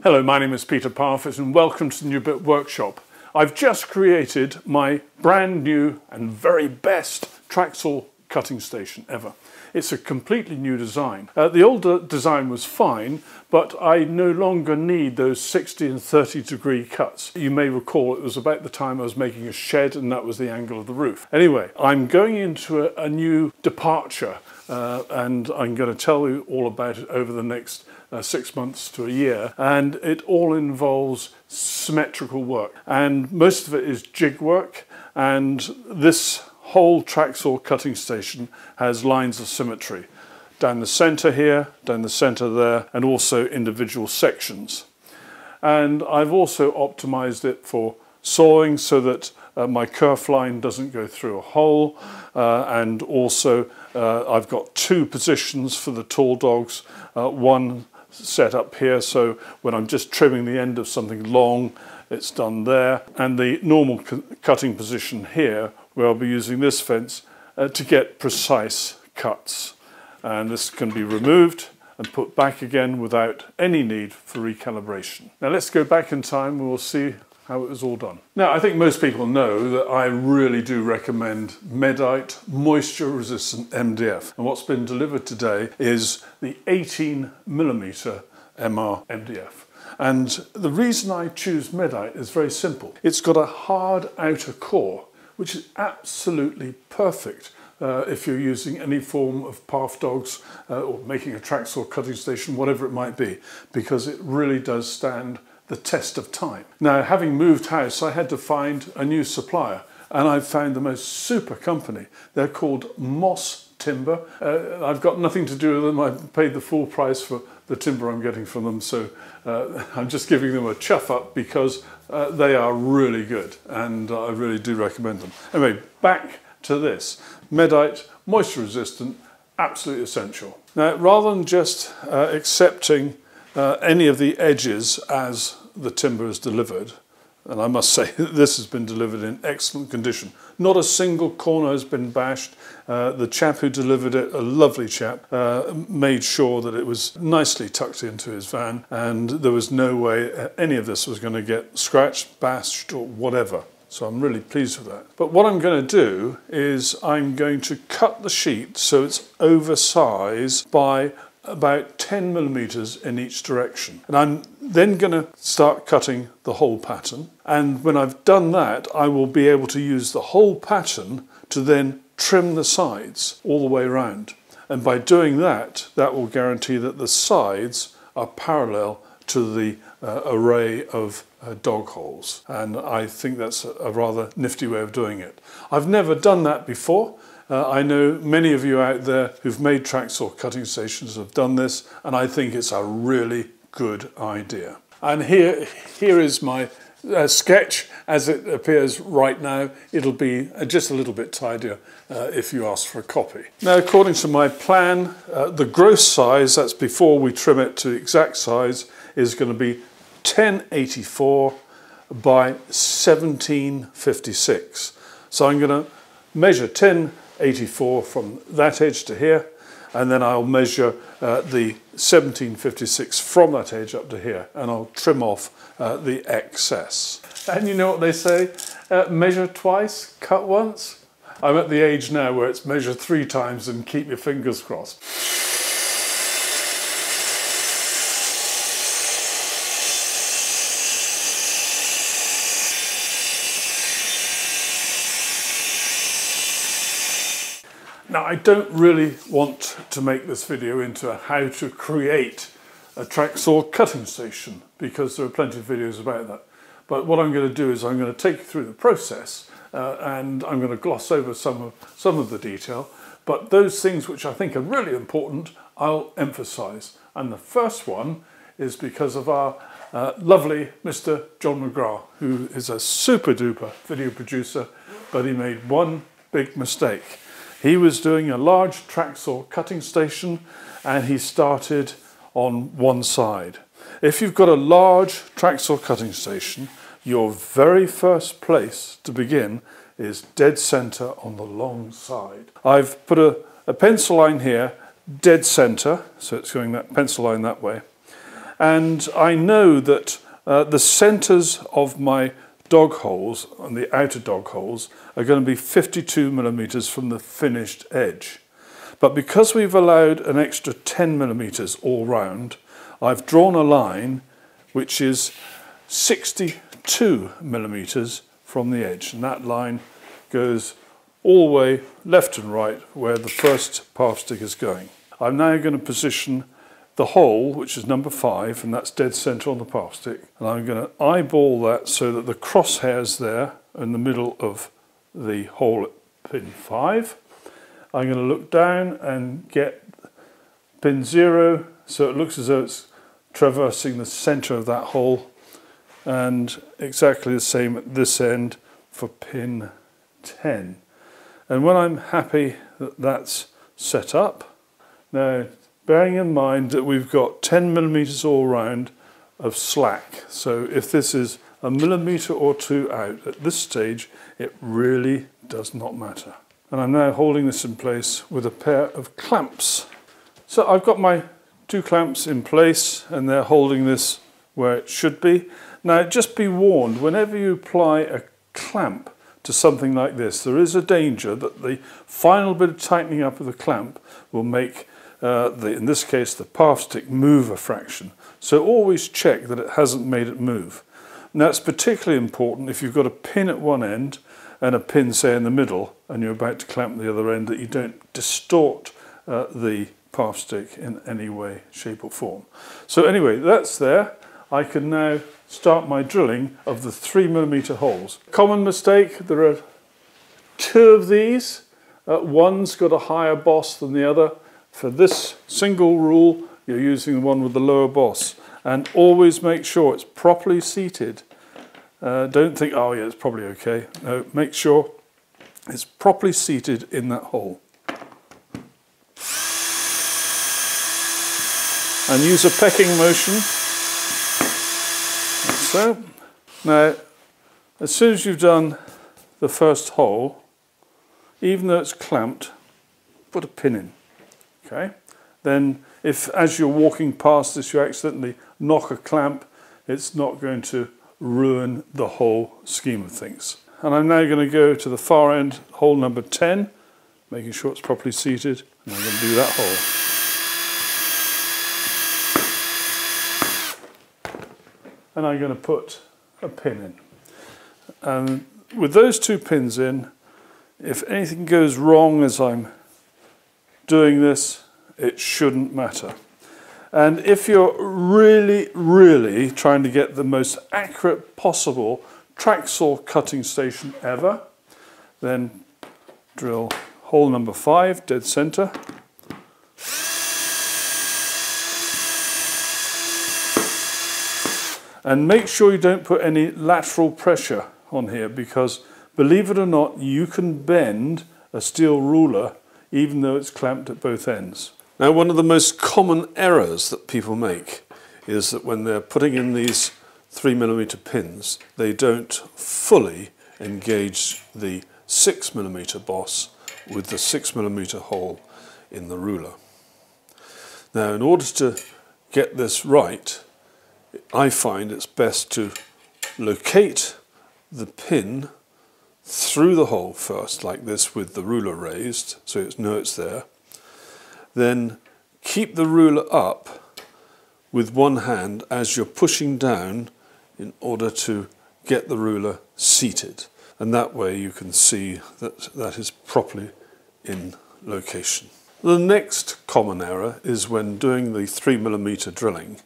Hello, my name is Peter Parfitt and welcome to the New Bit Workshop. I've just created my brand new and very best Tracksaw cutting station ever. It's a completely new design. The old design was fine, but I no longer need those 60 and 30 degree cuts. You may recall it was about the time I was making a shed and that was the angle of the roof. Anyway, I'm going into a new departure and I'm going to tell you all about it over the next 6 months to a year, and it all involves symmetrical work, and most of it is jig work, and this whole Tracksaw cutting station has lines of symmetry down the center here, down the center there, and also individual sections. And I've also optimized it for sawing so that my kerf line doesn't go through a hole, and also I've got two positions for the tall dogs, one set up here so when I'm just trimming the end of something long it's done there, and the normal cutting position here where I'll be using this fence to get precise cuts, and this can be removed and put back again without any need for recalibration. Now let's go back in time and we'll see how it was all done. Now, I think most people know that I really do recommend Medite moisture resistant MDF, and what's been delivered today is the 18mm MR MDF. And the reason I choose Medite is very simple. It's got a hard outer core, which is absolutely perfect if you're using any form of path dogs or making a Tracksaw cutting station, whatever it might be, because it really does stand the test of time. Now, having moved house, I had to find a new supplier, and I've found the most super company. They're called Moss Timber. I've got nothing to do with them. I paid the full price for the timber I'm getting from them, so I'm just giving them a chuff up because they are really good, and I really do recommend them. Anyway, back to this. Medite, moisture resistant, absolutely essential. Now, rather than just accepting any of the edges as the timber is delivered, and I must say this has been delivered in excellent condition. Not a single corner has been bashed. The chap who delivered it, a lovely chap, made sure that it was nicely tucked into his van, and there was no way any of this was going to get scratched, bashed or whatever. So I'm really pleased with that. But what I'm going to do is I'm going to cut the sheet so it's oversized by about 10mm in each direction. And I'm then going to start cutting the whole pattern. And when I've done that, I will be able to use the whole pattern to then trim the sides all the way around. And by doing that, that will guarantee that the sides are parallel to the array of dog holes. And I think that's a rather nifty way of doing it. I've never done that before. I know many of you out there who've made Tracksaw cutting stations have done this, and I think it's a really good idea. And here is my sketch as it appears right now. It'll be just a little bit tidier if you ask for a copy. Now, according to my plan, the gross size, that's before we trim it to exact size, is going to be 1084 by 1756. So I'm going to measure 1084 from that edge to here, and then I'll measure the 1756 from that edge up to here, and I'll trim off the excess. And you know what they say, measure twice, cut once. I'm at the age now where it's measure 3 times and keep your fingers crossed. Now, I don't really want to make this video into a how to create a Tracksaw cutting station, because there are plenty of videos about that. But what I'm going to do is I'm going to take you through the process and I'm going to gloss over some of the detail. But those things which I think are really important, I'll emphasize. And the first one is because of our lovely Mr. John McGrath, who is a super duper video producer, but he made one big mistake. He was doing a large Tracksaw cutting station and he started on one side. If you've got a large Tracksaw cutting station, your very first place to begin is dead center on the long side. I've put a pencil line here, dead center, so it's going that pencil line that way. And I know that the centres of my dog holes, and the outer dog holes, are going to be 52 millimetres from the finished edge. But because we've allowed an extra 10 millimetres all round, I've drawn a line which is 62 millimetres from the edge, and that line goes all the way left and right where the first path stick is going. I'm now going to position the hole, which is number 5, and that's dead centre on the path stick, and I'm going to eyeball that so that the crosshairs there in the middle of the hole at pin 5. I'm going to look down and get pin 0 so it looks as though it's traversing the centre of that hole, and exactly the same at this end for pin 10. And when I'm happy that that's set up, now bearing in mind that we've got 10 millimetres all round of slack, so if this is a millimetre or 2 out at this stage, it really does not matter. And I'm now holding this in place with a pair of clamps. So I've got my 2 clamps in place and they're holding this where it should be. Now just be warned, whenever you apply a clamp to something like this, there is a danger that the final bit of tightening up of the clamp will make in this case the path stick move a fraction. So always check that it hasn't made it move. And that's particularly important if you've got a pin at one end and a pin, say, in the middle, and you're about to clamp the other end, that you don't distort the path stick in any way, shape or form. So anyway, that's there. I can now start my drilling of the 3 millimetre holes. Common mistake, there are 2 of these. One's got a higher boss than the other. For this single rule, you're using the one with the lower boss. And always make sure it's properly seated. Don't think, oh yeah, it's probably okay. No, make sure it's properly seated in that hole. And use a pecking motion, like so. Now, as soon as you've done the first hole, even though it's clamped, put a pin in, okay? Then if, as you're walking past this, you accidentally knock a clamp, it's not going to ruin the whole scheme of things. And I'm now going to go to the far end, hole number 10, making sure it's properly seated, and I'm going to do that hole. And I'm going to put a pin in. And with those 2 pins in, if anything goes wrong as I'm doing this, it shouldn't matter. And if you're really, really trying to get the most accurate possible Tracksaw cutting station ever, then drill hole number 5, dead centre. And make sure you don't put any lateral pressure on here, because believe it or not, you can bend a steel ruler even though it's clamped at both ends. Now, one of the most common errors that people make is that when they're putting in these 3 millimetre pins, they don't fully engage the 6 millimetre boss with the 6 millimetre hole in the ruler. Now, in order to get this right, I find it's best to locate the pin through the hole first, like this, with the ruler raised, so you know it's there. Then keep the ruler up with one hand as you're pushing down in order to get the ruler seated. And that way you can see that that is properly in location. The next common error is when doing the 3 millimetre drilling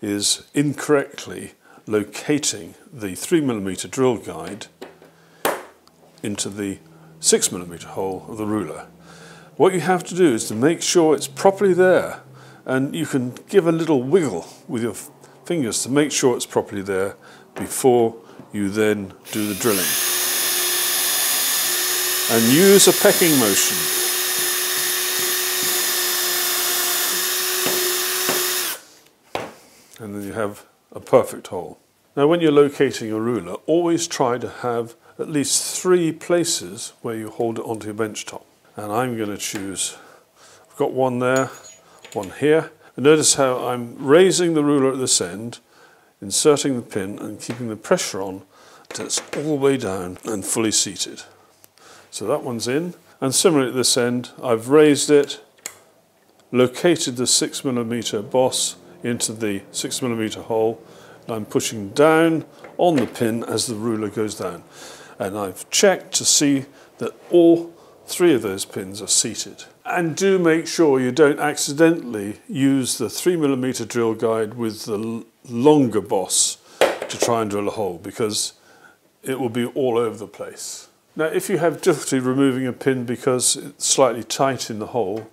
is incorrectly locating the 3 millimetre drill guide into the 6 millimetre hole of the ruler. What you have to do is to make sure it's properly there, and you can give a little wiggle with your fingers to make sure it's properly there before you then do the drilling. And use a pecking motion. And then you have a perfect hole. Now, when you're locating a ruler, always try to have at least 3 places where you hold it onto your bench top. And I'm going to choose, I've got one there, one here, And notice how I'm raising the ruler at this end, inserting the pin and keeping the pressure on until it's all the way down and fully seated. So that one's in. And similarly at this end, I've raised it, located the 6mm boss into the 6mm hole, and I'm pushing down on the pin as the ruler goes down. And I've checked to see that all 3 of those pins are seated. And do make sure you don't accidentally use the 3mm drill guide with the longer boss to try and drill a hole, because it will be all over the place. Now, if you have difficulty removing a pin because it's slightly tight in the hole,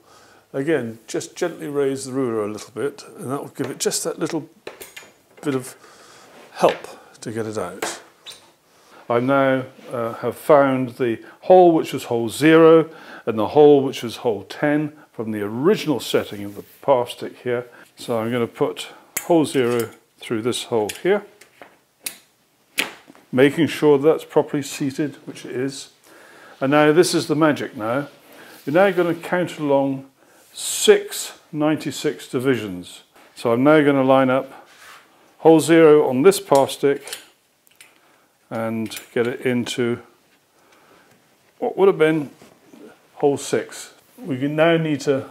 again, just gently raise the ruler a little bit, and that will give it just that little bit of help to get it out. I now have found the hole which was hole 0 and the hole which was hole 10 from the original setting of the path stick here. So I'm going to put hole 0 through this hole here, making sure that's properly seated, which it is. And now this is the magic now. You're now going to count along 6 96 divisions. So I'm now going to line up hole 0 on this path stick and get it into what would have been hole 6. We now need to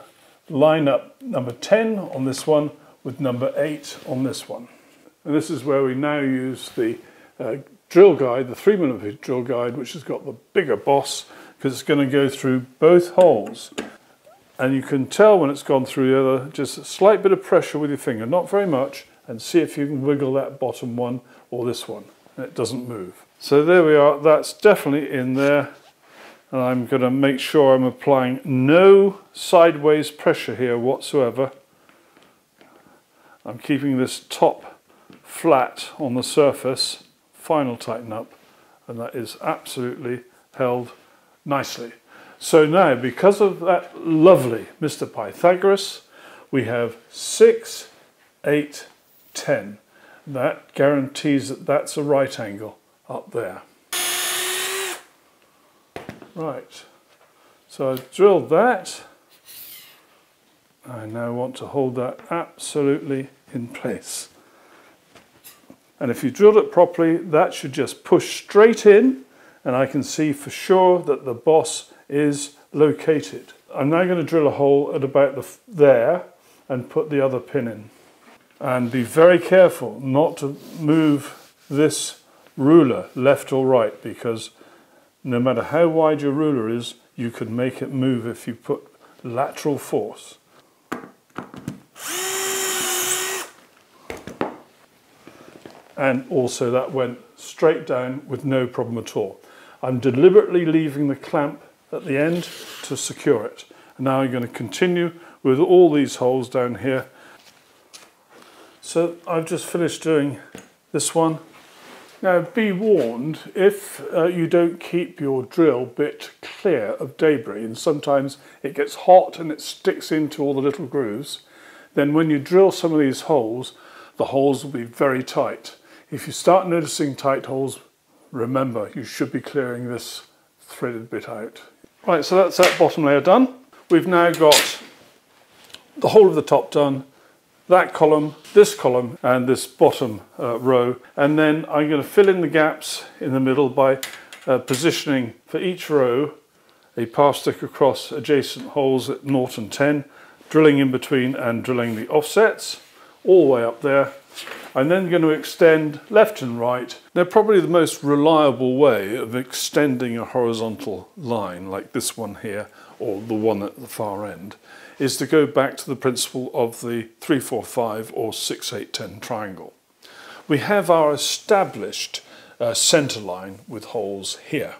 line up number 10 on this one with number 8 on this one. And this is where we now use the drill guide, the 3mm drill guide, which has got the bigger boss, because it's going to go through both holes. And you can tell when it's gone through the other, just a slight bit of pressure with your finger, not very much, and see if you can wiggle that bottom one or this one, and it doesn't move. So there we are, that's definitely in there, and I'm going to make sure I'm applying no sideways pressure here whatsoever. I'm keeping this top flat on the surface, final tighten up, and that is absolutely held nicely. So now, because of that lovely Mr. Pythagoras, we have 6, 8, 10. That guarantees that that's a right angle up there. Right, so I've drilled that. I now want to hold that absolutely in place. And if you drilled it properly, that should just push straight in, and I can see for sure that the boss is located. I'm now going to drill a hole at about there and put the other pin in. And be very careful not to move this ruler left or right, because no matter how wide your ruler is, you can make it move if you put lateral force. And also that went straight down with no problem at all. I'm deliberately leaving the clamp at the end to secure it. And now I'm going to continue with all these holes down here. So I've just finished doing this one. Now be warned, if you don't keep your drill bit clear of debris, and sometimes it gets hot and it sticks into all the little grooves, then when you drill some of these holes, the holes will be very tight. If you start noticing tight holes, remember you should be clearing this threaded bit out. Right, so that's that bottom layer done. We've now got the whole of the top done, that column, this column, and this bottom row. And then I'm going to fill in the gaps in the middle by positioning for each row a path stick across adjacent holes at 0 and 10, drilling in between and drilling the offsets all the way up there. I'm then going to extend left and right. They're probably the most reliable way of extending a horizontal line, like this one here, or the one at the far end, is to go back to the principle of the 3-4-5 or 6-8-10 triangle. We have our established centre line with holes here,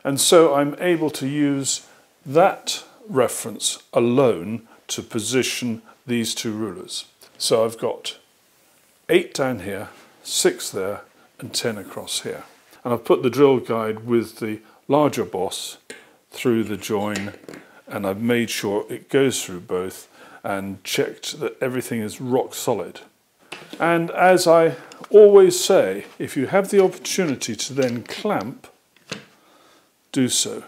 and so I'm able to use that reference alone to position these two rulers. So I've got 8 down here, 6 there, and 10 across here. And I've put the drill guide with the larger boss through the join, and I've made sure it goes through both and checked that everything is rock solid. And as I always say, if you have the opportunity to then clamp, do so.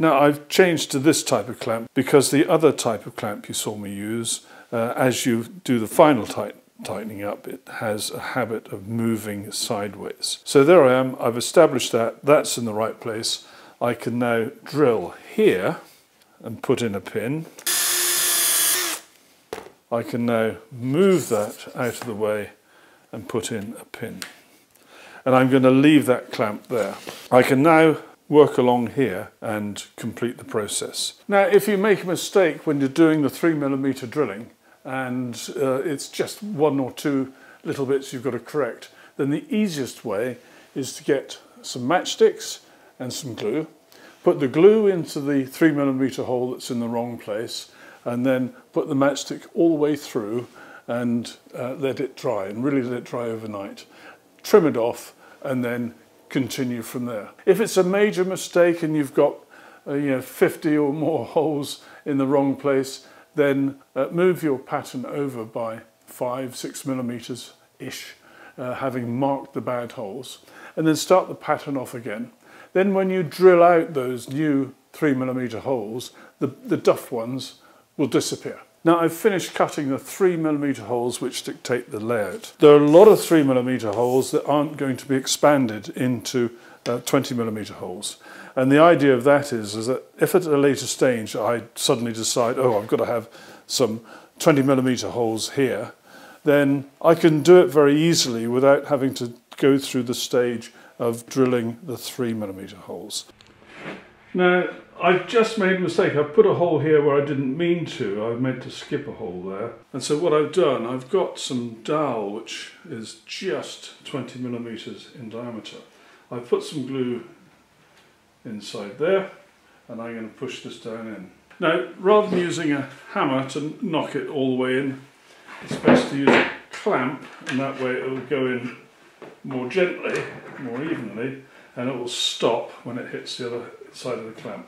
Now I've changed to this type of clamp because the other type of clamp you saw me use as you do the final tightening up, it has a habit of moving sideways. So there I am, I've established that, that's in the right place. I can now drill here and put in a pin. I can now move that out of the way and put in a pin. And I'm going to leave that clamp there. I can now work along here and complete the process. Now, if you make a mistake when you're doing the 3mm drilling and it's just one or two little bits you've got to correct, then the easiest way is to get some matchsticks and some glue, put the glue into the 3mm hole that's in the wrong place, and then put the matchstick all the way through and let it dry, and really let it dry overnight. Trim it off and then continue from there. If it's a major mistake and you've got 50 or more holes in the wrong place, then move your pattern over by 5-6mm ish, having marked the bad holes, and then start the pattern off again. Then when you drill out those new 3mm holes, the duff ones will disappear. Now I've finished cutting the 3mm holes which dictate the layout. There are a lot of 3mm holes that aren't going to be expanded into 20mm holes. And the idea of that is that if at a later stage I suddenly decide, oh, I've got to have some 20mm holes here, then I can do it very easily without having to go through the stage of drilling the 3mm holes. Now, I've just made a mistake. I've put a hole here where I didn't mean to. I meant to skip a hole there. And so what I've done, I've got some dowel which is just 20mm in diameter. I've put some glue inside there and I'm going to push this down in. Now, rather than using a hammer to knock it all the way in, it's best to use a clamp, and that way it will go in more gently, more evenly, and it will stop when it hits the other side of the clamp.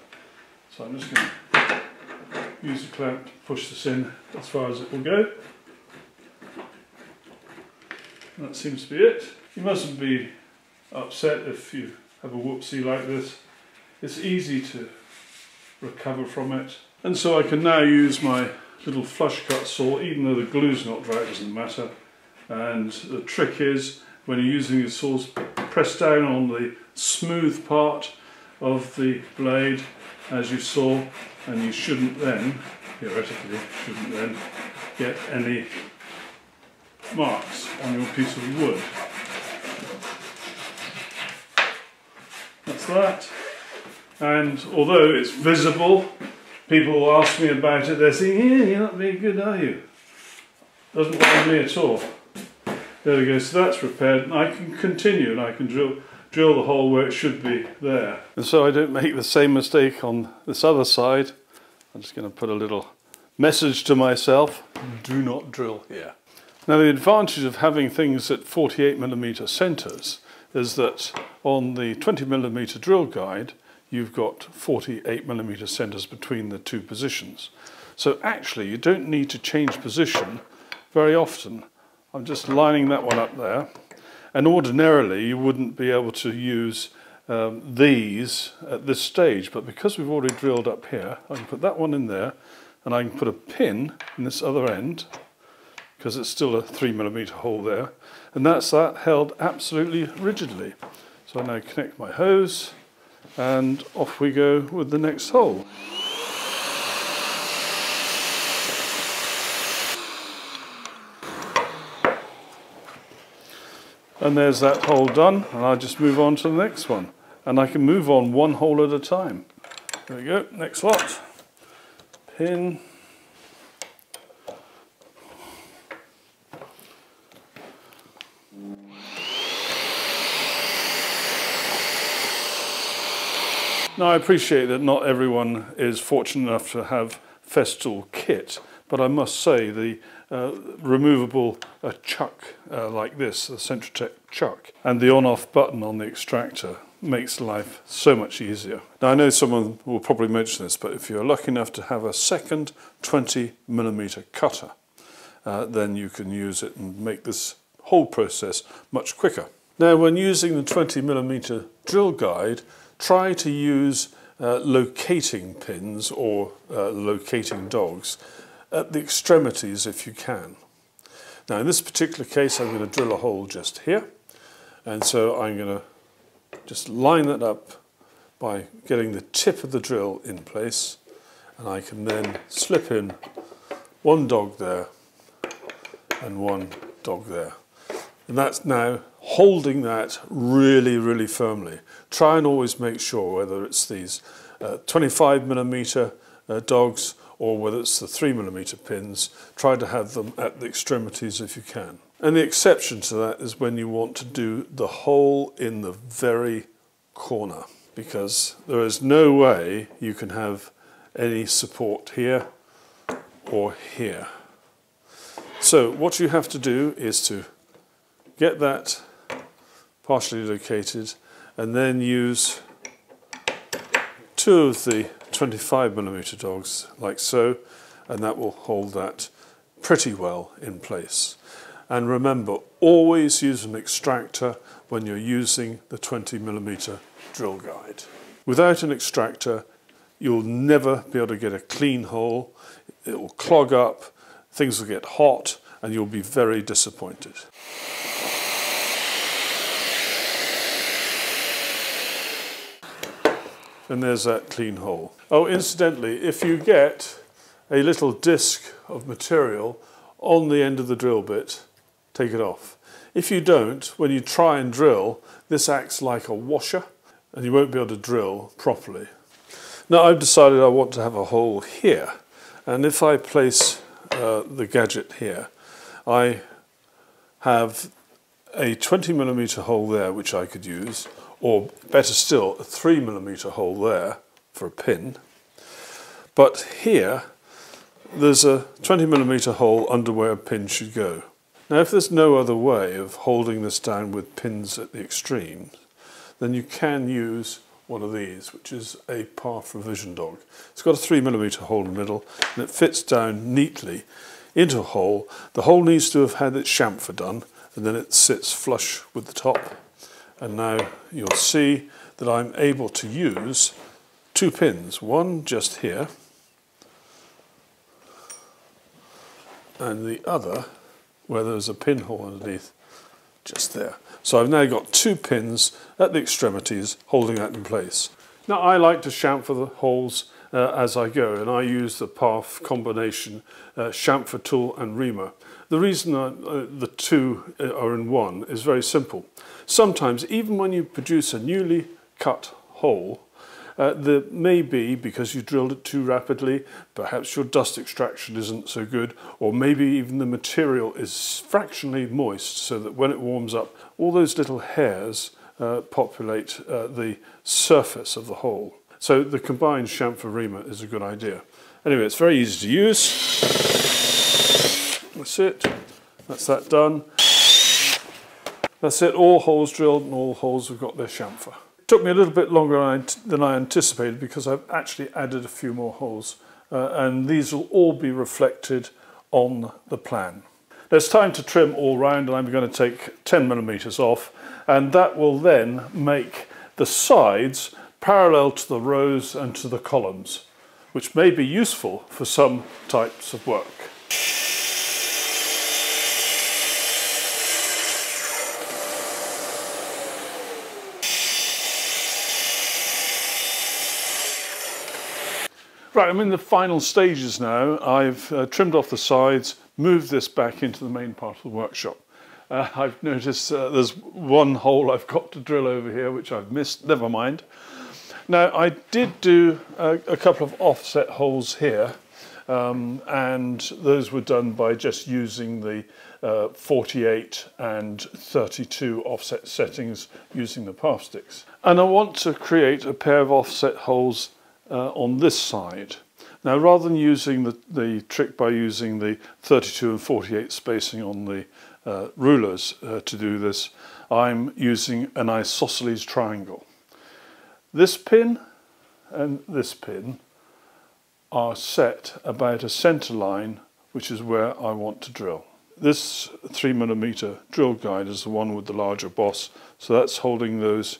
So I'm just going to use the clamp to push this in as far as it will go. And that seems to be it. You mustn't be upset if you have a whoopsie like this. It's easy to recover from it. And so I can now use my little flush cut saw, even though the glue's not dry, it doesn't matter. And the trick is, when you're using these saws, press down on the smooth part of the blade as you saw, and you shouldn't then, theoretically, get any marks on your piece of wood. That's that. And although it's visible, people will ask me about it, they're saying, yeah, you're not very good, are you? Doesn't bother me at all. There we go, so that's repaired, and I can continue and I can drill the hole where it should be there. And so I don't make the same mistake on this other side. I'm just going to put a little message to myself: do not drill here. Now, the advantage of having things at 48mm centres is that on the 20mm drill guide you've got 48mm centres between the two positions. So actually you don't need to change position very often. I'm just lining that one up there, and ordinarily you wouldn't be able to use these at this stage, but because we've already drilled up here, I can put that one in there, and I can put a pin in this other end, because it's still a 3mm hole there, and that's that held absolutely rigidly. So I now connect my hose, and off we go with the next hole. And there's that hole done, and I'll just move on to the next one. And I can move on one hole at a time. There we go, next lot. Pin. Now, I appreciate that not everyone is fortunate enough to have Festool kit, but I must say the removable chuck like this, the Centratec chuck, and the on-off button on the extractor makes life so much easier. Now, I know someone will probably mention this, but if you're lucky enough to have a second 20mm cutter, then you can use it and make this whole process much quicker. Now, when using the 20mm drill guide, try to use locating pins or locating dogs at the extremities if you can. Now in this particular case I'm going to drill a hole just here, and so I'm going to just line that up by getting the tip of the drill in place, and I can then slip in one dog there and one dog there. And that's now holding that really firmly. Try and always make sure, whether it's these 25mm dogs or whether it's the 3mm pins, try to have them at the extremities if you can. And the exception to that is when you want to do the hole in the very corner, because there is no way you can have any support here or here. So what you have to do is to get that partially located and then use two of the 25mm dogs like so, and that will hold that pretty well in place. And remember, always use an extractor when you're using the 20mm drill guide. Without an extractor, you'll never be able to get a clean hole. It will clog up, things will get hot, and you'll be very disappointed. And there's that clean hole. Oh, incidentally, if you get a little disc of material on the end of the drill bit, take it off. If you don't, when you try and drill, this acts like a washer and you won't be able to drill properly. Now I've decided I want to have a hole here, and if I place the gadget here, I have a 20mm hole there which I could use, or better still, a 3mm hole there for a pin. But here, there's a 20mm hole under where a pin should go. Now if there's no other way of holding this down with pins at the extremes, then you can use one of these, which is a Path revision dog. It's got a 3mm hole in the middle, and it fits down neatly into a hole. The hole needs to have had its chamfer done, and then it sits flush with the top. And now you'll see that I'm able to use two pins, one just here and the other where there's a pinhole underneath just there. So I've now got two pins at the extremities holding that in place. Now I like to chamfer the holes as I go, and I use the Path combination chamfer tool and reamer. The reason the two are in one is very simple. Sometimes, even when you produce a newly cut hole, there may be, because you drilled it too rapidly, perhaps your dust extraction isn't so good, or maybe even the material is fractionally moist, so that when it warms up, all those little hairs populate the surface of the hole. So the combined chamfer reamer is a good idea. Anyway, it's very easy to use. That's it. That's that done. That's it. All holes drilled and all holes have got their chamfer. It took me a little bit longer than I anticipated because I've actually added a few more holes, and these will all be reflected on the plan. Now it's time to trim all round, and I'm going to take 10mm off, and that will then make the sides parallel to the rows and to the columns, which may be useful for some types of work. Right, I'm in the final stages now. I've trimmed off the sides, moved this back into the main part of the workshop. I've noticed there's one hole I've got to drill over here, which I've missed. Never mind. Now, I did do a couple of offset holes here, and those were done by just using the 48 and 32 offset settings using the Path sticks. And I want to create a pair of offset holes on this side. Now, rather than using the trick by using the 32 and 48 spacing on the rulers to do this, I'm using an isosceles triangle. This pin and this pin are set about a centre line, which is where I want to drill. This 3mm drill guide is the one with the larger boss, so that's holding those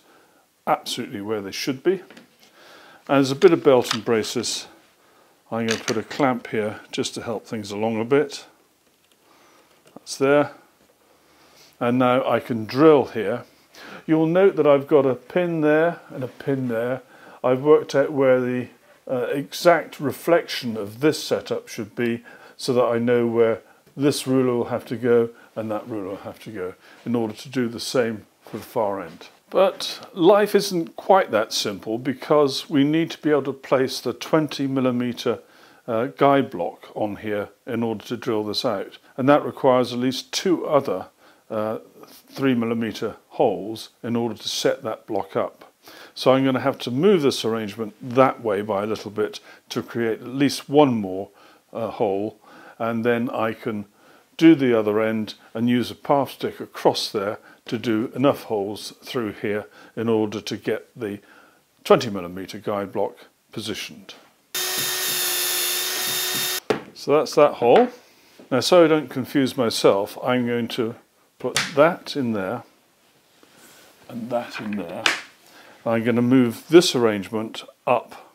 absolutely where they should be. And there's a bit of belt and braces I'm going to put a clamp here just to help things along a bit. That's there. And now I can drill here. You'll note that I've got a pin there and a pin there. I've worked out where the exact reflection of this setup should be so that I know where this ruler will have to go and that ruler will have to go in order to do the same for the far end. But life isn't quite that simple because we need to be able to place the 20mm guide block on here in order to drill this out. And that requires at least 2 other 3mm holes in order to set that block up. So I'm going to have to move this arrangement that way by a little bit to create at least 1 more hole, and then I can do the other end and use a path stick across there to do enough holes through here in order to get the 20mm guide block positioned. So that's that hole. Now, so I don't confuse myself, I'm going to put that in there and that in there. I'm going to move this arrangement up.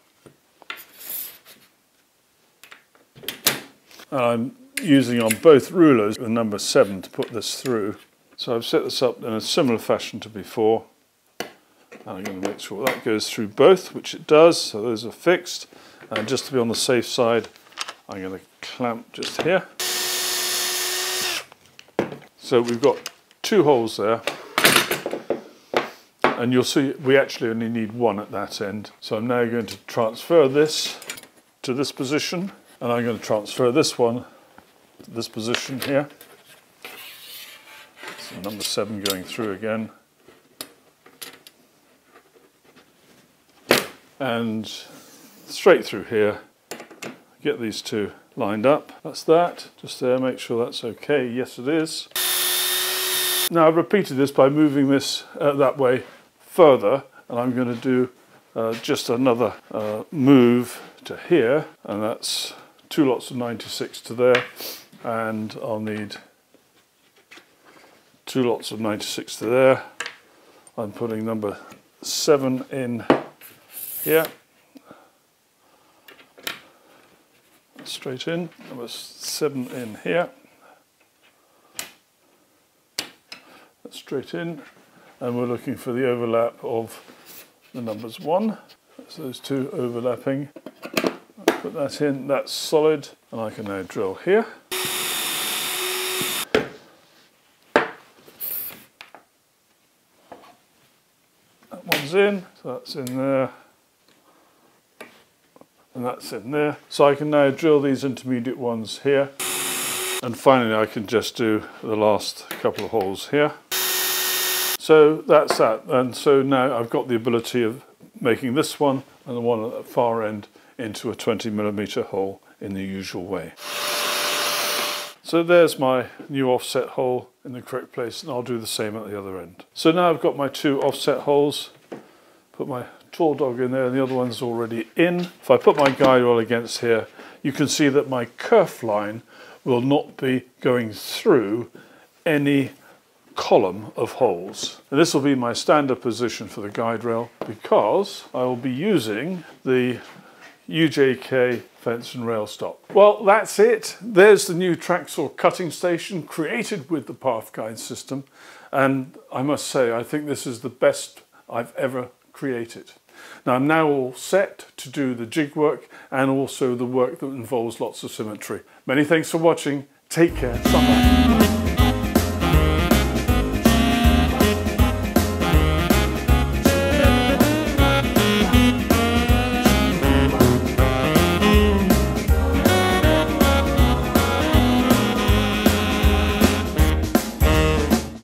And I'm using on both rulers the number 7 to put this through. So I've set this up in a similar fashion to before. And I'm going to make sure that goes through both, which it does, so those are fixed. And just to be on the safe side, I'm going to clamp just here. So we've got 2 holes there. And you'll see we actually only need 1 at that end. So I'm now going to transfer this to this position, and I'm going to transfer this one to this position here. So number 7 going through again. And straight through here, get these 2 lined up. That's that, just there, make sure that's okay. Yes, it is. Now I've repeated this by moving this that way further, and I'm going to do just another move to here, and that's 2 lots of 96 to there, and I'll need 2 lots of 96 to there. I'm putting number 7 in here, straight in, number 7 in here, that's straight in. And we're looking for the overlap of the numbers 1. That's those 2 overlapping. I'll put that in, that's solid, and I can now drill here. That one's in, so that's in there, and that's in there. So I can now drill these intermediate ones here. And finally I can just do the last couple of holes here. So that's that, and so now I've got the ability of making this one and the one at the far end into a 20mm hole in the usual way. So there's my new offset hole in the correct place, and I'll do the same at the other end. So now I've got my 2 offset holes, put my tall dog in there and the other one's already in. If I put my guide rail against here, you can see that my kerf line will not be going through any column of holes. And this will be my standard position for the guide rail because I will be using the UJK fence and rail stop. Well, that's it. There's the new Tracksaw cutting station created with the path guide system, and I must say I think this is the best I've ever created. Now I'm now all set to do the jig work and also the work that involves lots of symmetry. Many thanks for watching. Take care. Bye-bye.